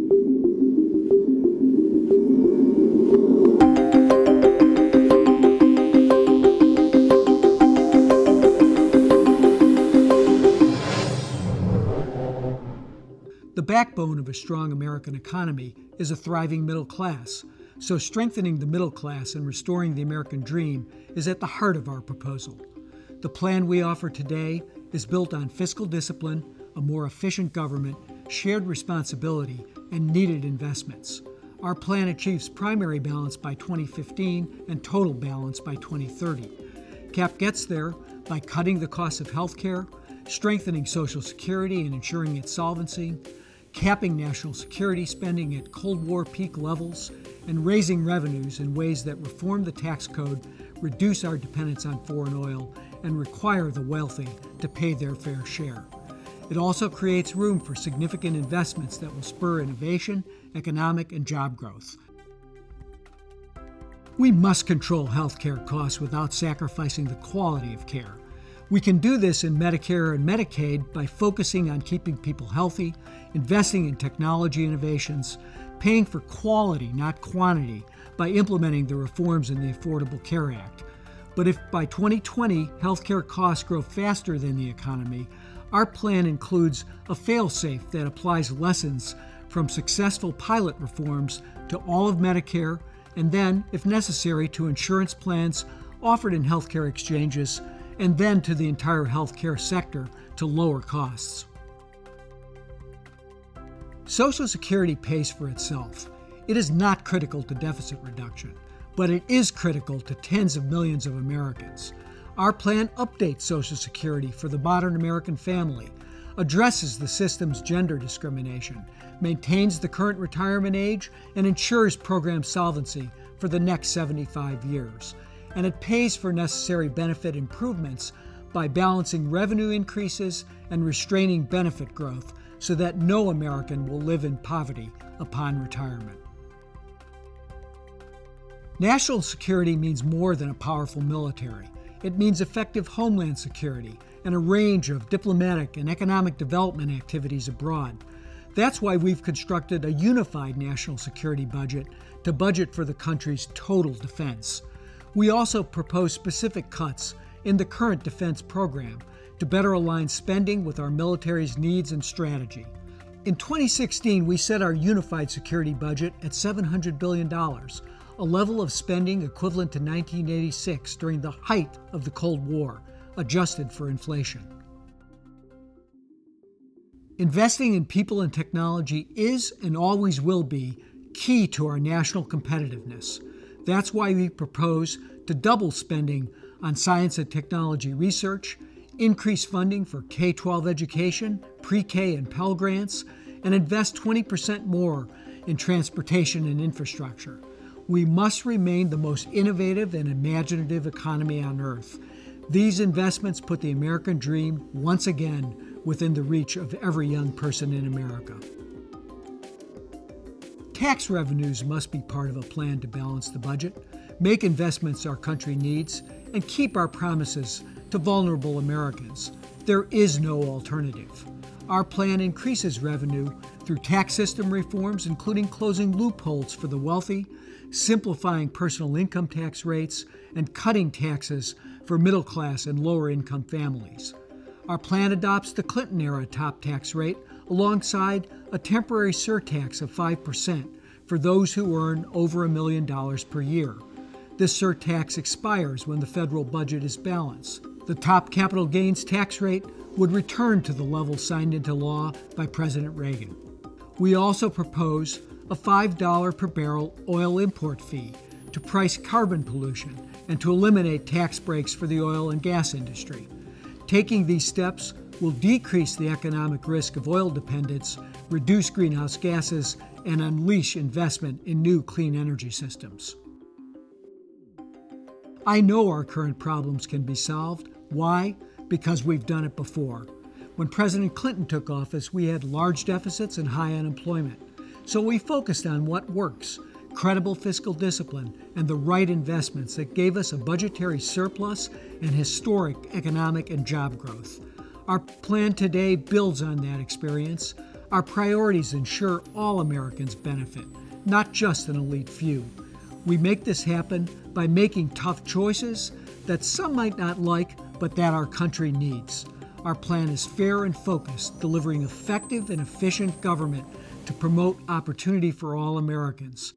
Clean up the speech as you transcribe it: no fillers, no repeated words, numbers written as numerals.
The backbone of a strong American economy is a thriving middle class, so strengthening the middle class and restoring the American dream is at the heart of our proposal. The plan we offer today is built on fiscal discipline, a more efficient government, shared responsibility, and needed investments. Our plan achieves primary balance by 2015 and total balance by 2030. CAP gets there by cutting the cost of health care, strengthening Social Security and ensuring its solvency, capping national security spending at Cold War peak levels, and raising revenues in ways that reform the tax code, reduce our dependence on foreign oil, and require the wealthy to pay their fair share. It also creates room for significant investments that will spur innovation, economic, and job growth. We must control health care costs without sacrificing the quality of care. We can do this in Medicare and Medicaid by focusing on keeping people healthy, investing in technology innovations, paying for quality, not quantity, by implementing the reforms in the Affordable Care Act. But if by 2020 healthcare costs grow faster than the economy, our plan includes a fail-safe that applies lessons from successful pilot reforms to all of Medicare, and then, if necessary, to insurance plans offered in healthcare exchanges, and then to the entire healthcare sector to lower costs. Social Security pays for itself. It is not critical to deficit reduction, but it is critical to tens of millions of Americans. Our plan updates Social Security for the modern American family, addresses the system's gender discrimination, maintains the current retirement age, and ensures program solvency for the next 75 years. And it pays for necessary benefit improvements by balancing revenue increases and restraining benefit growth so that no American will live in poverty upon retirement. National security means more than a powerful military. It means effective homeland security and a range of diplomatic and economic development activities abroad. That's why we've constructed a unified national security budget to budget for the country's total defense. We also propose specific cuts in the current defense program to better align spending with our military's needs and strategy. In 2016, we set our unified security budget at $700 billion, a level of spending equivalent to 1986 during the height of the Cold War, adjusted for inflation. Investing in people and technology is and always will be key to our national competitiveness. That's why we propose to double spending on science and technology research, increase funding for K-12 education, pre-K and Pell Grants, and invest 20% more in transportation and infrastructure. We must remain the most innovative and imaginative economy on earth. These investments put the American dream once again within the reach of every young person in America. Tax revenues must be part of a plan to balance the budget, make investments our country needs, and keep our promises to vulnerable Americans. There is no alternative. Our plan increases revenue through tax system reforms, including closing loopholes for the wealthy, simplifying personal income tax rates, and cutting taxes for middle-class and lower-income families. Our plan adopts the Clinton-era top tax rate alongside a temporary surtax of 5% for those who earn over $1 million per year. This surtax expires when the federal budget is balanced. The top capital gains tax rate would return to the level signed into law by President Reagan. We also propose a $5 per barrel oil import fee to price carbon pollution and to eliminate tax breaks for the oil and gas industry. Taking these steps will decrease the economic risk of oil dependence, reduce greenhouse gases, and unleash investment in new clean energy systems. I know our current problems can be solved. Why? Because we've done it before. When President Clinton took office, we had large deficits and high unemployment. So we focused on what works, credible fiscal discipline, and the right investments that gave us a budgetary surplus and historic economic and job growth. Our plan today builds on that experience. Our priorities ensure all Americans benefit, not just an elite few. We make this happen by making tough choices that some might not like, but that our country needs. Our plan is fair and focused, delivering effective and efficient government to promote opportunity for all Americans.